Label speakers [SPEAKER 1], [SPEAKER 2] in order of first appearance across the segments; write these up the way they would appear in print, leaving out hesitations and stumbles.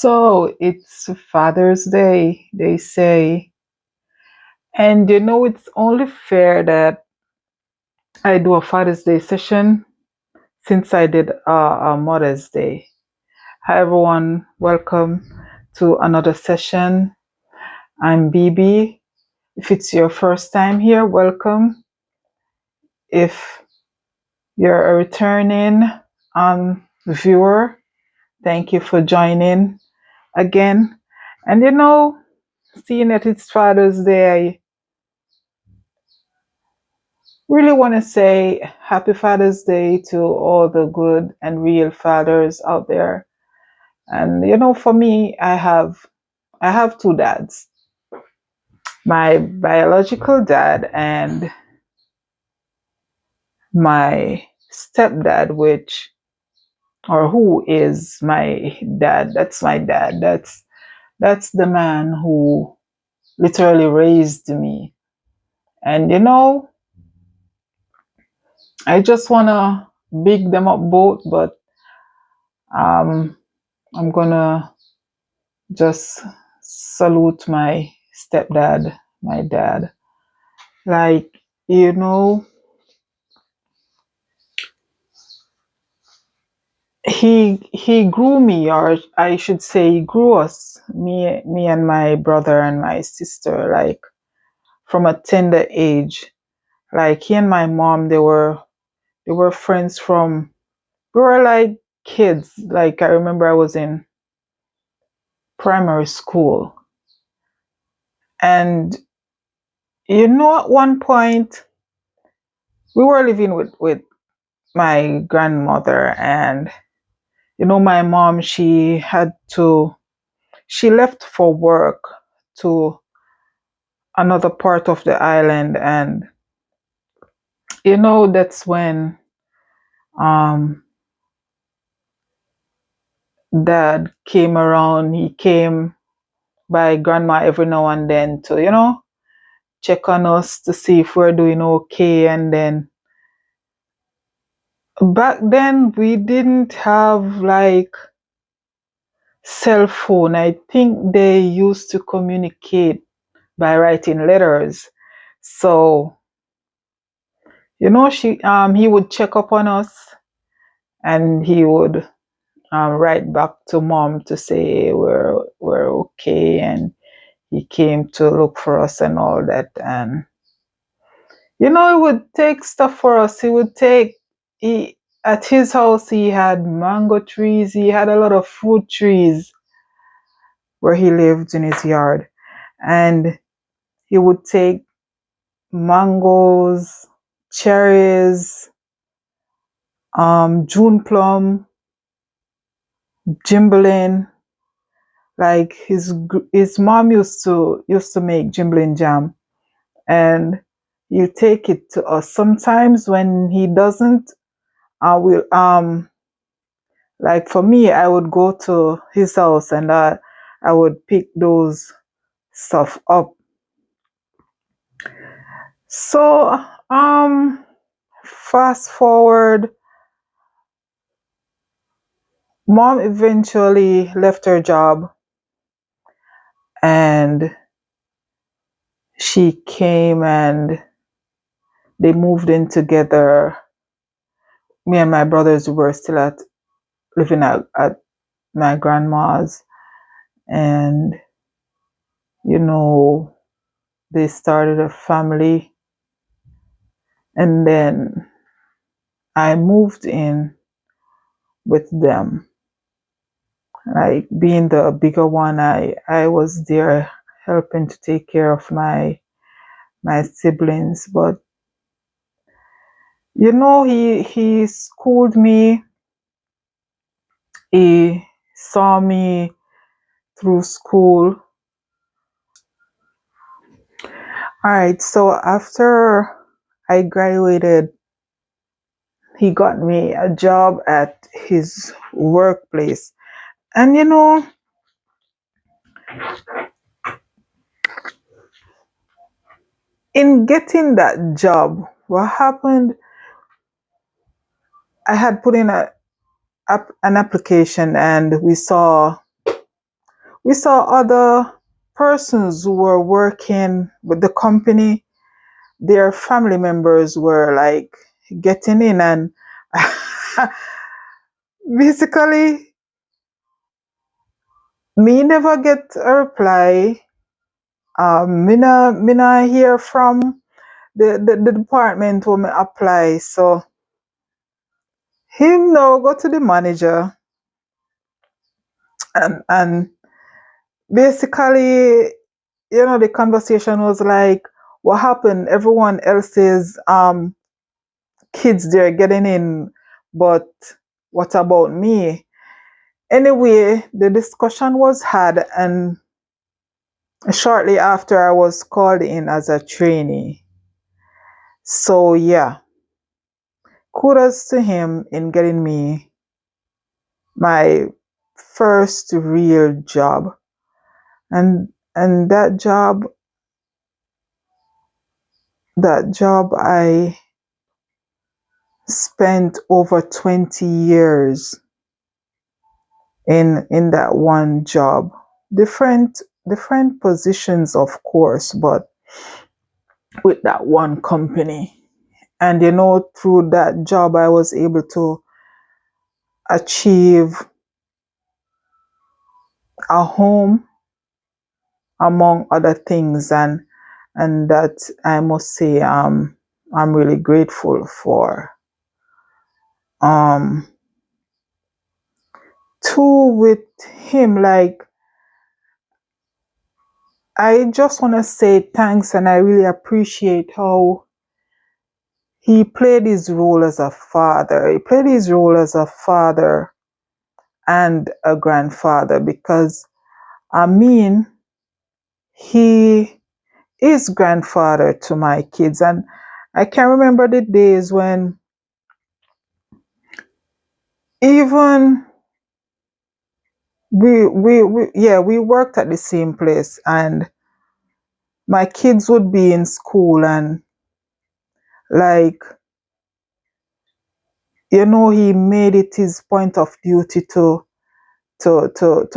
[SPEAKER 1] So it's Father's Day, they say. And it's only fair that I do a Father's Day session since I did a Mother's Day. Hi, everyone. Welcome to another session. I'm BB. If it's your first time here, welcome. If you're a returning viewer, thank you for joining again. And seeing that it's Father's Day, really want to say happy Father's Day to all the good and real fathers out there. And for me, I have two dads. My biological dad and my stepdad, which or who is my dad. That's my dad. That's the man who literally raised me. And I just wanna big them up both, but um I'm gonna just salute my stepdad, my dad. Like, you know, he grew me, or I should say he grew us, me and my brother and my sister, like from a tender age. Like he and my mom, they were friends from we were like kids. Like I remember I was in primary school. And at one point we were living with my grandmother, and my mom, she left for work to another part of the island. And that's when um dad came around. He came by grandma every now and then to check on us to see if we're doing okay. And then back then we didn't have like cell phone. I think they used to communicate by writing letters. So he would check up on us, and he would write back to mom to say we're okay, and he came to look for us and all that. And he would take stuff for us. He at his house he had mango trees. He had a lot of fruit trees where he lived in his yard, and he would take mangoes, cherries, June plum, Jimberlin. Like his mom used to make Jimberlin jam, and you take it to us. Sometimes when he doesn't, I will like for me, I would go to his house, and I would pick those stuff up. So fast forward, mom eventually left her job, and she came, and they moved in together. Me and my brothers were still at living at my grandma's. And you know they started a family, and then I moved in with them. Like being the bigger one, I was there helping to take care of my siblings. But he schooled me. He saw me through school. All right, so after I graduated, he got me a job at his workplace. And in getting that job, what happened, I had put in an application, and we saw we saw other persons who were working with the company. Their family members were like getting in, and basically me never get a reply. Me not hear from the department where me apply. So him now go to the manager, and basically, the conversation was like, what happened? Everyone else's kids they're getting in, but what about me? Anyway, the discussion was had, and shortly after I was called in as a trainee. So yeah, kudos to him in getting me my first real job. And that job I spent over 20 years in that one job. Different positions, of course, but with that one company. And through that job I was able to achieve a home, among other things, and that I must say I'm really grateful for. um Two, with him, like, I just want to say thanks, and I really appreciate how he played his role as a father. He played his role as a father and a grandfather, because I mean, he is grandfather to my kids. And I can remember the days when, even we worked at the same place, and my kids would be in school, and like, he made it his point of duty to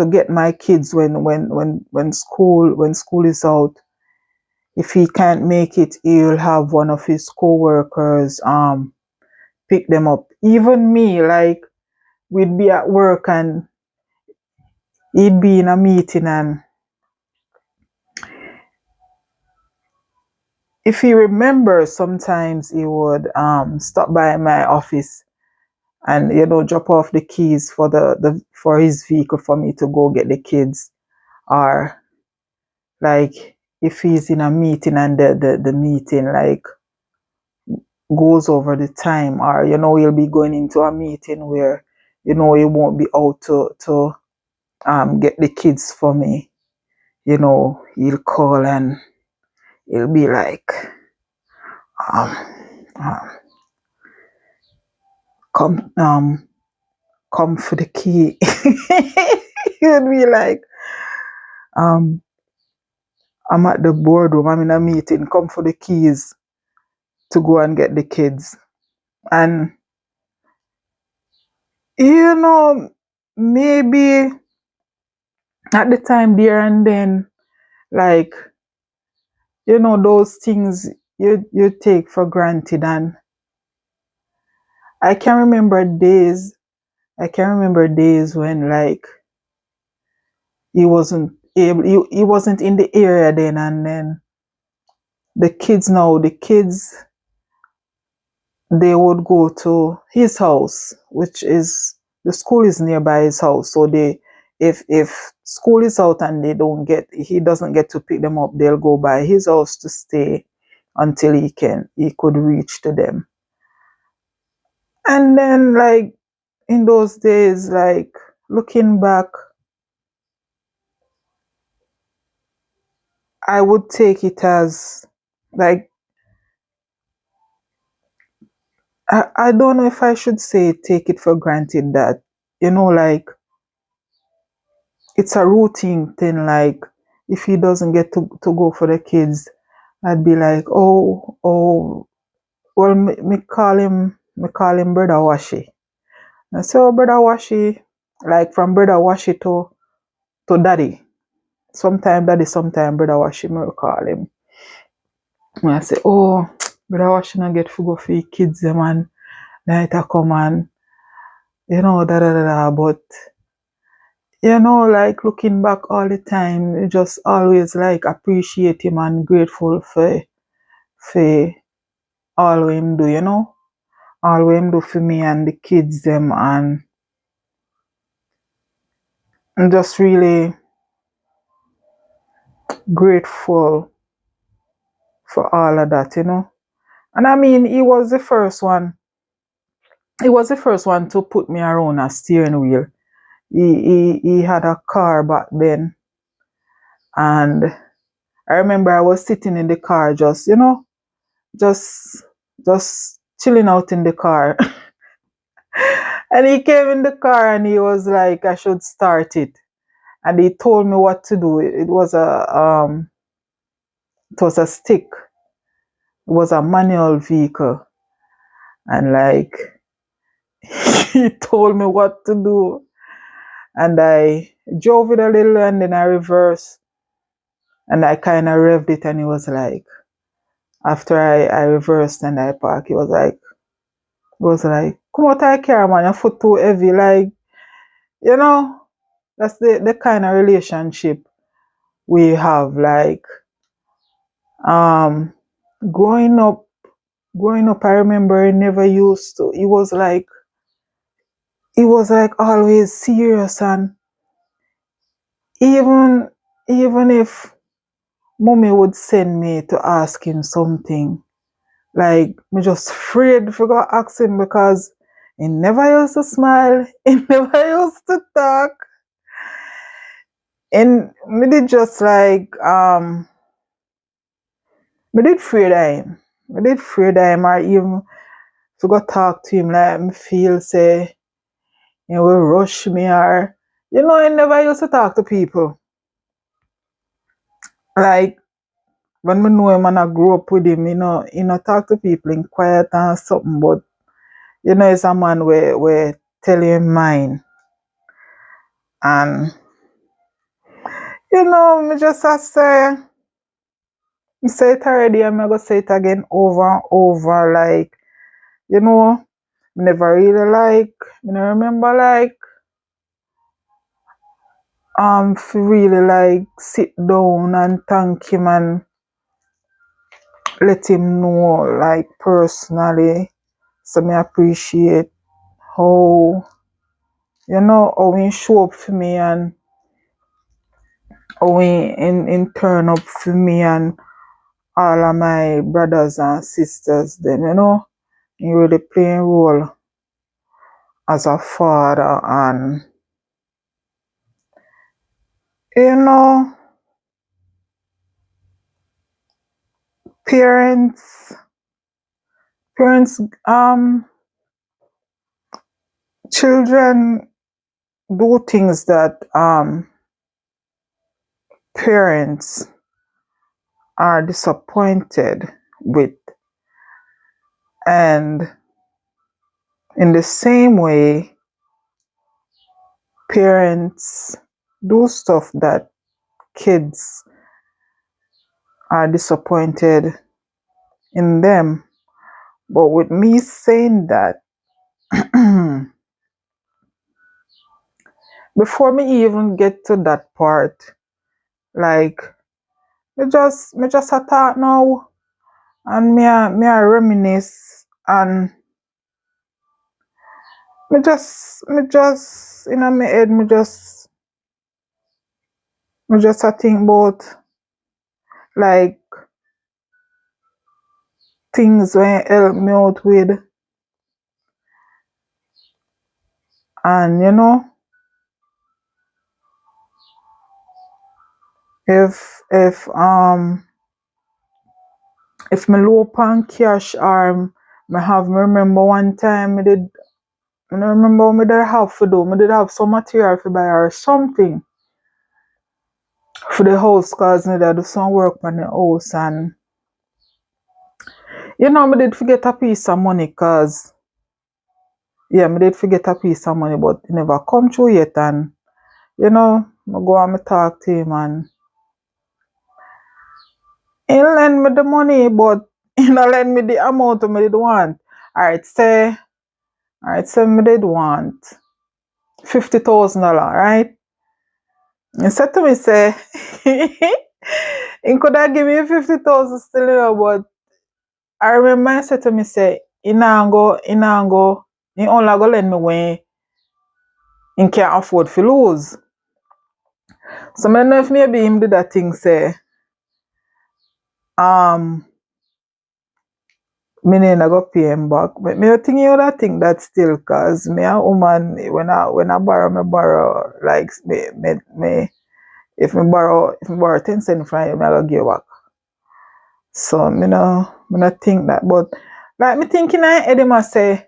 [SPEAKER 1] get my kids when school is out. If he can't make it, he'll have one of his co-workers pick them up. Even me, like, we'd be at work, and he'd be in a meeting, and if he remembers, sometimes he would stop by my office and drop off the keys for his vehicle for me to go get the kids. Or, like, if he's in a meeting, and the meeting, like, goes over the time, or he'll be going into a meeting where he won't be out to get the kids for me. He'll call, and he'll be like, um, um come come for the key. He'll be like, um I'm at the boardroom, I'm in a meeting, come for the keys to go and get the kids. And you know maybe at the time, there and then, like, those things you take for granted. And I can remember days when, like, he wasn't in the area then. And then the kids, they would go to his house, which is, the school is nearby his house. So if school is out and he doesn't get to pick them up, they'll go by his house to stay until he could reach to them. And then, like, in those days, like, looking back, I would take it as, like, I don't know if I should say take it for granted, that, like, it's a routine thing. Like, if he doesn't get to go for the kids, I'd be like, oh, well, me call him Brother Washi. I say, oh, Brother Washi, like, from Brother Washi to Daddy. sometime daddy, sometime brother Washi, me call him. And I say, oh, brother Washi not get to go for the kids them and night a come and da da da da. But like looking back all the time, you just always like appreciate him and grateful for all him do, all him do for me and the kids them, and I'm just really grateful for all of that. And I mean, he was the first one. He was the first one to put me around a steering wheel. He had a car back then, and I remember I was sitting in the car, just just chilling out in the car. And he came in the car and he was like, I should start it. And he told me what to do. It was a stick. It was a manual vehicle. And like he told me what to do. And I drove it a little and then I reversed. And I kind of revved it, and he was like, after I reversed and I parked, he was like, come out of the car, man, your foot too heavy. Like, you know, that's the kind of relationship we have. Like, um, growing up, I remember he never used to. He was like always serious, and even even if mommy would send me to ask him something, like me just afraid for go ask him because he never used to smile, he never used to talk, and me did just like me did afraid of him. Me did afraid of him, or even to go talk to him, like me feel say he will rush me, or he never used to talk to people. Like when me know him and I grew up with him, he not talk to people in quiet and something, but he's a man where tell you him mind. And me just I say it already, I'm gonna say it again over and over. Like, never really like, I remember like to really like sit down and thank him and let him know like personally. So me appreciate how how he show up for me, and how he in turn up for me and all of my brothers and sisters them, he really playing a role as a father. And you know parents parents children do things that parents are disappointed with, and in the same way parents do stuff that kids are disappointed in them. But with me saying that, before me even get to that part, like me just a thought now, and me a reminisce, and me just in my head, me just a think about like things when help me out with, and if me low on cash, or me remember one time I don't remember what me did have to do. Me did have some material to buy or something for the house, cause me did do some work on the house, and me did forget a piece of money, cause me did forget a piece of money, but it never come through yet. And me go and me talk to him, and He lend me the money, but he not lend me the amount me did want. Alright, say me did want $50,000, right? He said to me, say, he could have give me 50,000 still, but I remember he said to me, say, he only go lend me when he can't afford to lose. So I don't know if maybe him did that thing, say, um, me nah go pay him back. But me think you would think that still, cause me a woman when I borrow like me if me borrow 10 cents from you, me I go give back. So me no think that, but like me thinking I head him a say,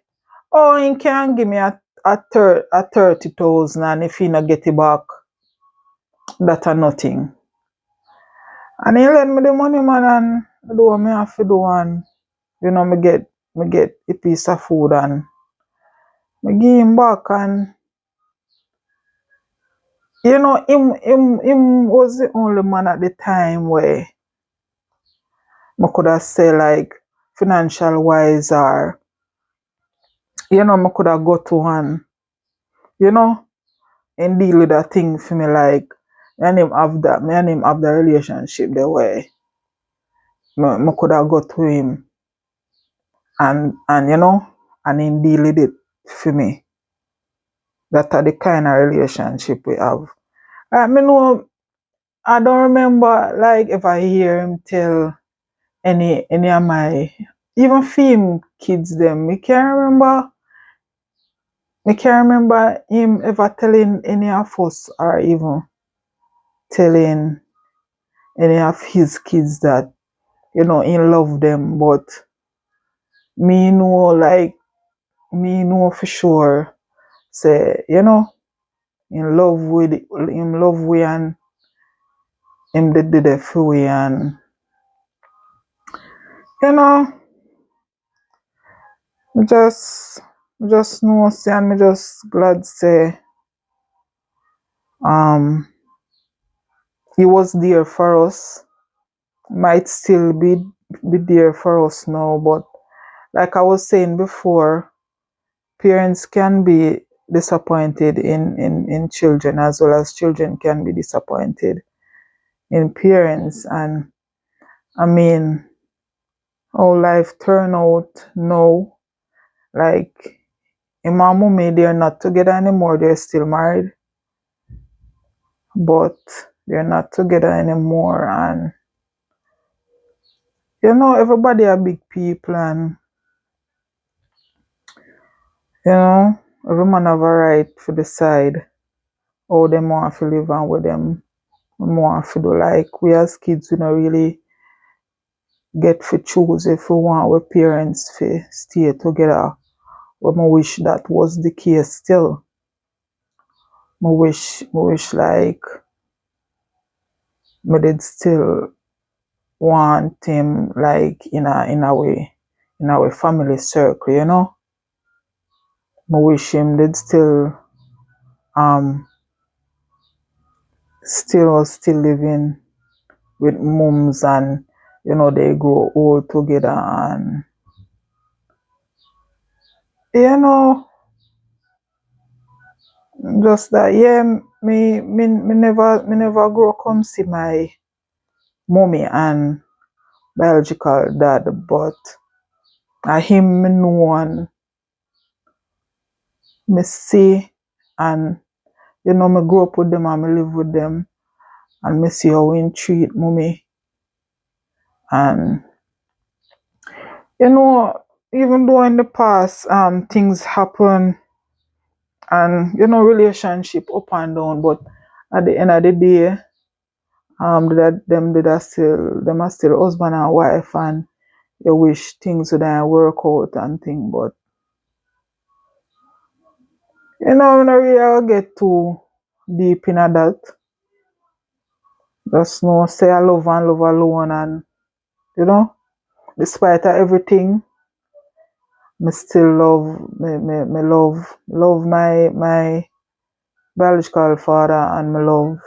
[SPEAKER 1] oh, he can give me a 30,000, and if he not get it back, that a nothing. And he lend me the money, man, and I do what me have to do, and me get a piece of food, and me give him back. And him was the only man at the time where I could have say like financial wise, or I could have go to one, you know, and deal with that thing for me, like me and him have the relationship the way me could have go to him, and and him deal with it for me. That are the kind of relationship we have. Me know I don't remember like if I hear him tell any of my even film kids them. Me can't remember him ever telling any of us, or even telling any of his kids that he love them. But me know like me know for sure, say in love we, and him did it for we. And you know me just know, say, and me just glad, say, um he was there for us, might still be there for us now. But like I was saying before, parents can be disappointed in children, as well as children can be disappointed in parents. And I mean, how life turn out now, like him and mommy, they're not together anymore, they're still married, but they're not together anymore. And everybody are big people, and every man have a right to decide how them want to live and what them want to do. Like we as kids, we don't really get to choose if we want our parents to stay together. But I wish that was the case still. I wish like me did still want him like in our family circle. I wish him did um still living with moms, and they grow old together. And you know just that, yeah. Me never grow come see my mommy and biological dad, but I him me know, and me see, and me grow up with them, and me live with them, and me see how we treat mommy. And you know even though in the past things happen, and relationship up and down, but at the end of the day, them are still husband and wife, and you wish things would work out and thing. But we don't really get too deep in that. Just know, say I love and love alone, and despite of everything, me still love my biological father, and me love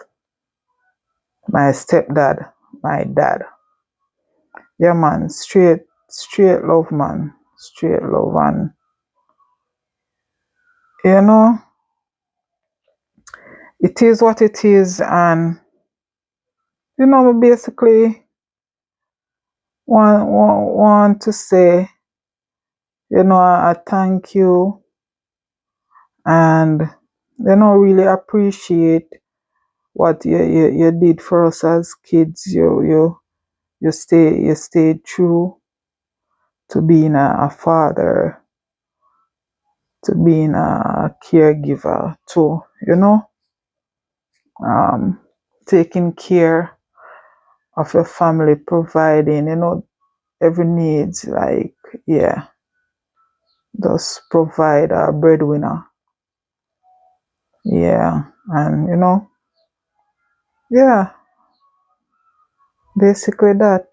[SPEAKER 1] my stepdad, my dad. Yeah, man, straight love, man, straight love, and you know, it is what it is, and basically want to say, I thank you, and really appreciate what you did for us as kids. You stayed true to being a father, to being a caregiver too, um, taking care of your family, providing, every needs, like, yeah, just provide a breadwinner. Yeah, and yeah, basically that.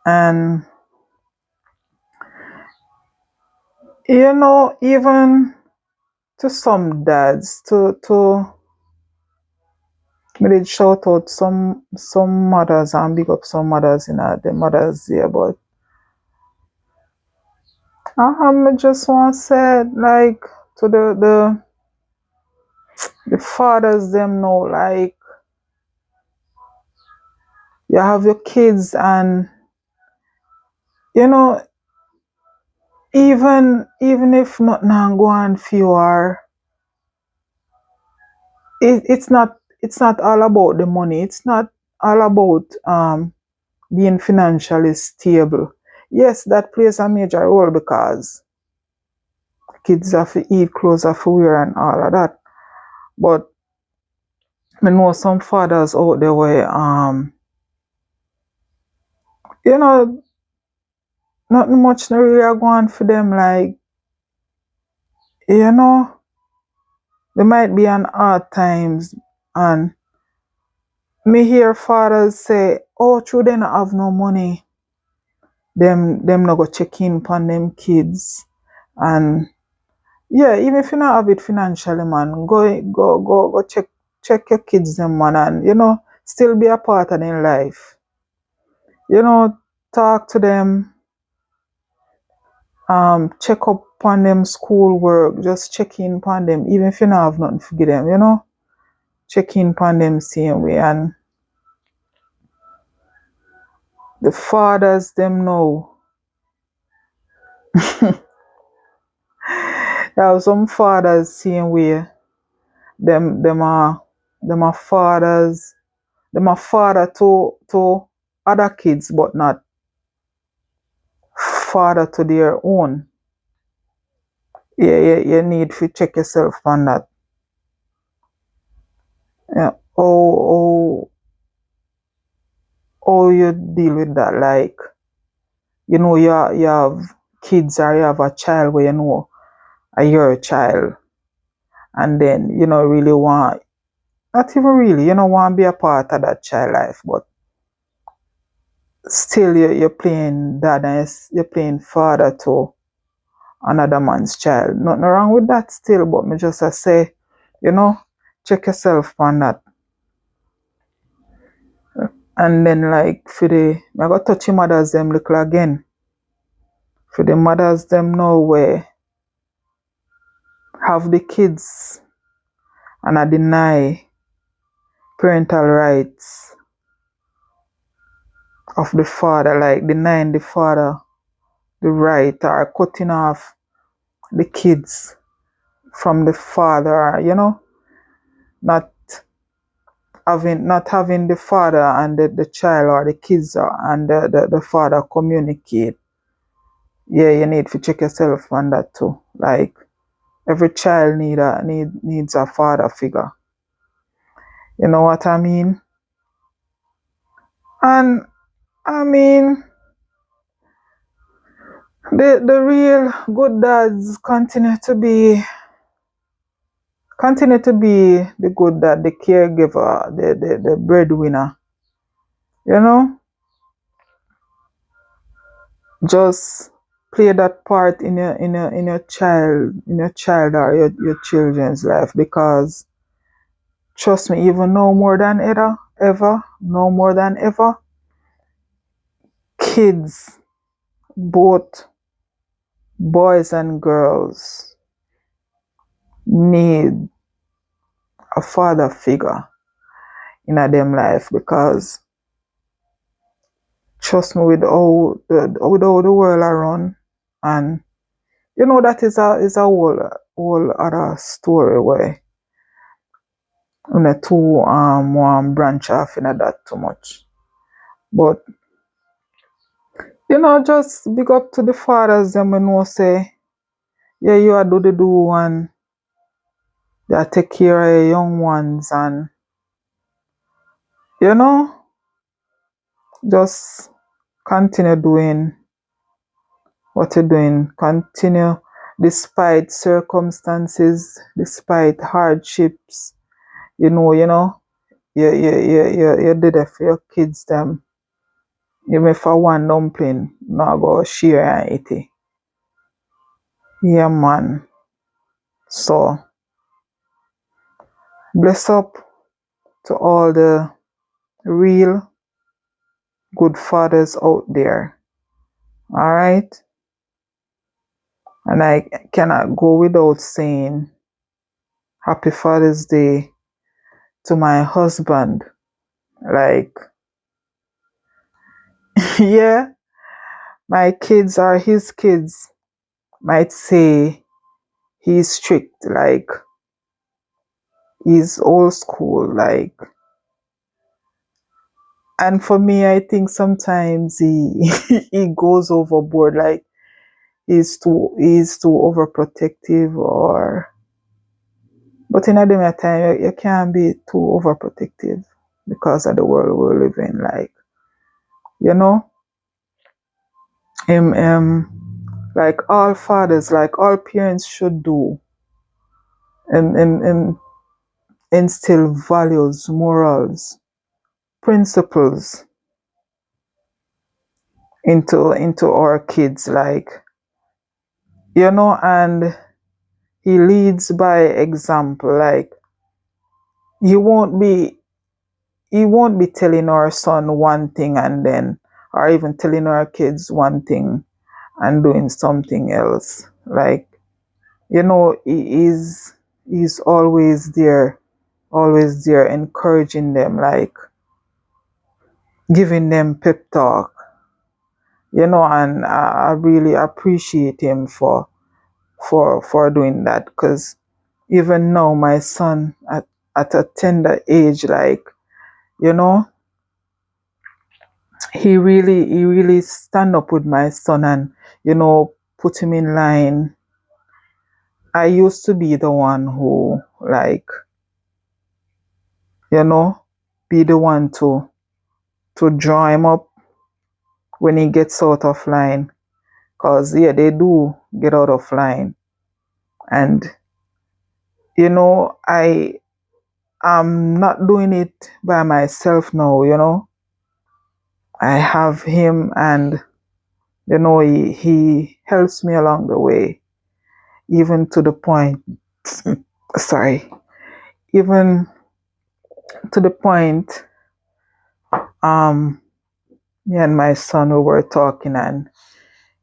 [SPEAKER 1] And even to some dads, to me did shout out some mothers and big up some mothers in the mothers there, but I just want to say, like, to the fathers them know, like, you have your kids, and you know even if nothing go on for you, or it's not all about the money. It's not all about being financially stable. Yes, that plays a major role, because kids have to eat, clothes have to wear, and all of that. But I know some fathers out there where you know nothing much no really are going for them. Like, you know they might be on hard times, and me hear fathers say, "Oh, true, they not have no money. Them not go check in upon them kids." And yeah, even if you not have it financially, man, go check your kids them, man, and still be a part of their life. Talk to them, check up on them school work, just check in upon them, even if you not have nothing to give them, check in upon them same way. And the fathers them know. There are some fathers same way. Them are fathers. Them are father to other kids, but not father to their own. Yeah, you need to check yourself on that. Yeah. How you deal with that? Like, you have kids, or you have a child where are your child, and then really want, not even really, you don't want to be a part of that child life, but still you're playing dad, and you're playing father to another man's child. Nothing wrong with that still, but me just say, you know, check yourself on that. And then, like, I got touch your mothers them little again. For the mothers them know where have the kids and I deny parental rights of the father, like denying the father the right, or cutting off the kids from the father, not having the father and the child, or the kids, and the father communicate. Yeah, you need to check yourself on that too. Like, every child needs a father figure. You know what I mean? And I mean, the real good dads continue to be the good dad, the caregiver, the breadwinner. You know, just play that part in your child or your children's life, because trust me, even no more than ever, no more than ever, kids, both boys and girls, need a father figure in a them life, because trust me, with how the world around, and that is a whole other story where the two one branch off in that too much. But just big up to the fathers them when we say, yeah, you are do the do, and they are take care of your young ones, and you know just continue doing what you're doing. Continue despite circumstances, despite hardships. You did it for your kids them. Even for one dumpling, now go share and eat it. Yeah, man. So bless up to all the real good fathers out there. All right. And I cannot go without saying Happy Father's Day to my husband. Like, yeah, my kids are his kids. Might say he's strict, like he's old school, like. And for me, I think sometimes he he goes overboard, like he's too overprotective, or. But in a different time, you can't be too overprotective because of the world we live in. Like, you know, like all fathers, like all parents should do, and instill values, morals, principles into our kids. Like, and he leads by example. Like, he won't be he won't be telling our son one thing, and then, or even telling our kids one thing and doing something else. Like, he's always there encouraging them, like giving them pep talk, and I really appreciate him for doing that, because even now my son at a tender age, like, you know he really stand up with my son, and put him in line. I used to be the one who, like, you know be the one to draw him up when he gets out of line, because yeah, they do get out of line. And I am not doing it by myself now. I have him, and he helps me along the way, even to the point sorry even to the point, me and my son, we were talking, and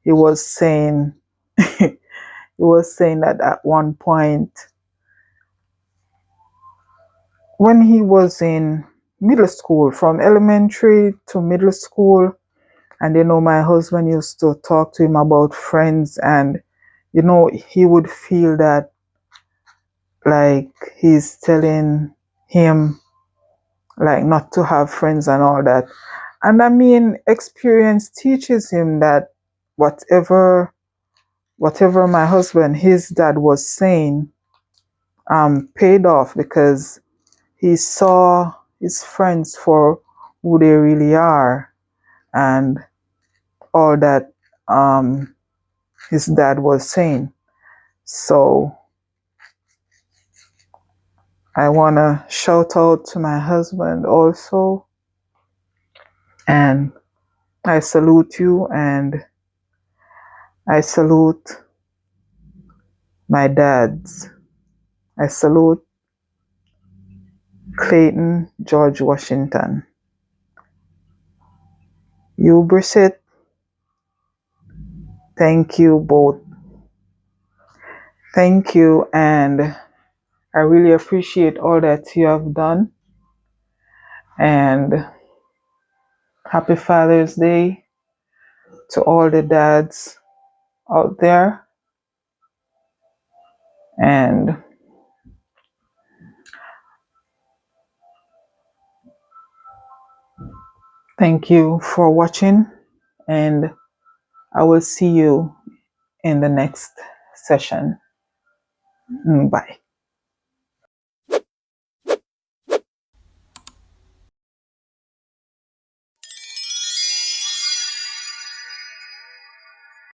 [SPEAKER 1] he was saying that at one point, when he was in middle school, from elementary to middle school, and my husband used to talk to him about friends, and he would feel that, like, he's telling him, like, not to have friends and all that. And I mean, experience teaches him that whatever my husband, his dad, was saying, paid off, because he saw his friends for who they really are, and all that his dad was saying. So I want to shout out to my husband also, and I salute you, and I salute my dads. I salute Clayton George Washington. You, Brissett, Thank you both. Thank you, and I really appreciate all that you have done. And happy Father's Day to all the dads out there. And thank you for watching. And I will see you in the next session. Bye.